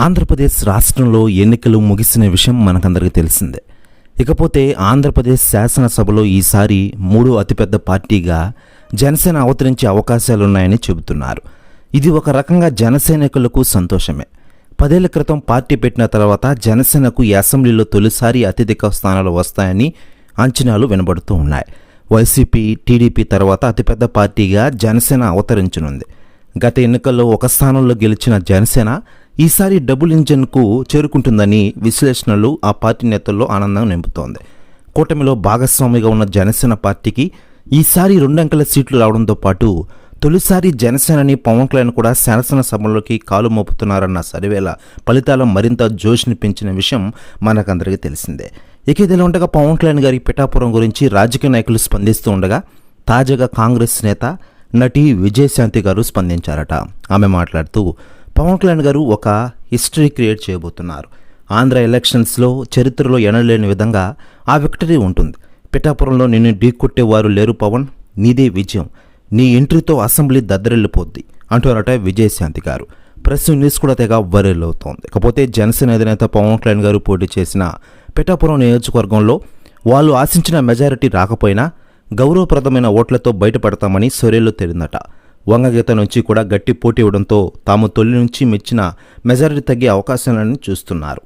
ఆంధ్రప్రదేశ్ రాష్ట్రంలో ఎన్నికలు ముగిసిన విషయం మనకందరికీ తెలిసిందే. ఇకపోతే ఆంధ్రప్రదేశ్ శాసనసభలో ఈసారి మూడో అతిపెద్ద పార్టీగా జనసేన అవతరించే అవకాశాలున్నాయని చెబుతున్నారు. ఇది ఒక రకంగా జనసైనికులకు సంతోషమే. 10 ఏళ్ల క్రితం పార్టీ పెట్టిన తర్వాత జనసేనకు ఈ అసెంబ్లీలో తొలిసారి అత్యధిక స్థానాలు వస్తాయని అంచనాలు వినబడుతూ ఉన్నాయి. వైసీపీ, టీడీపీ తర్వాత అతిపెద్ద పార్టీగా జనసేన అవతరించనుంది. గత ఎన్నికల్లో ఒక స్థానంలో గెలిచిన జనసేన ఈసారి డబుల్ ఇంజన్కు చేరుకుంటుందని విశ్లేషణలు ఆ పార్టీ నేతల్లో ఆనందం నింపుతోంది. కూటమిలో భాగస్వామిగా ఉన్న జనసేన పార్టీకి ఈసారి 2 అంకెల సీట్లు రావడంతో పాటు తొలిసారి జనసేనని పవన్ కళ్యాణ్ కూడా శాసనసభలోకి కాలు మోపుతున్నారన్న సర్వేల ఫలితాలు మరింత జోష్ని పెంచిన విషయం మనకందరికీ తెలిసిందే. ఇక ఇదిలా ఉండగా పవన్ కళ్యాణ్ గారి పిఠాపురం గురించి రాజకీయ నాయకులు స్పందిస్తూ ఉండగా తాజాగా కాంగ్రెస్ నేత నటి విజయశాంతి గారు స్పందించారట. ఆమె మాట్లాడుతూ పవన్ కళ్యాణ్ గారు ఒక హిస్టరీ క్రియేట్ చేయబోతున్నారు. ఆంధ్ర ఎలక్షన్స్లో చరిత్రలో ఎనలేని విధంగా ఆ విక్టరీ ఉంటుంది. పిఠాపురంలో నిన్ను ఢీకొట్టేవారు లేరు పవన్, నీదే విజయం, నీ ఎంట్రీతో అసెంబ్లీ దద్దరిల్లిపోద్ది అంటారట విజయశాంతి గారు. ప్రెస్ న్యూస్ కూడా తెగ వైరల్ అవుతోంది. కాకపోతే జనసేన అధినేత పవన్ కళ్యాణ్ గారు పోటీ చేసిన పిఠాపురం నియోజకవర్గంలో వాళ్ళు ఆశించిన మెజారిటీ రాకపోయినా గౌరవప్రదమైన ఓట్లతో బయటపడతామని సొరేలో తేలిందట. వంగగీత నుంచి కూడా గట్టి పోటీ ఇవ్వడంతో తాము తొలి నుంచి మెచ్చిన మెజారిటీ తగ్గే అవకాశాలను చూస్తున్నారు.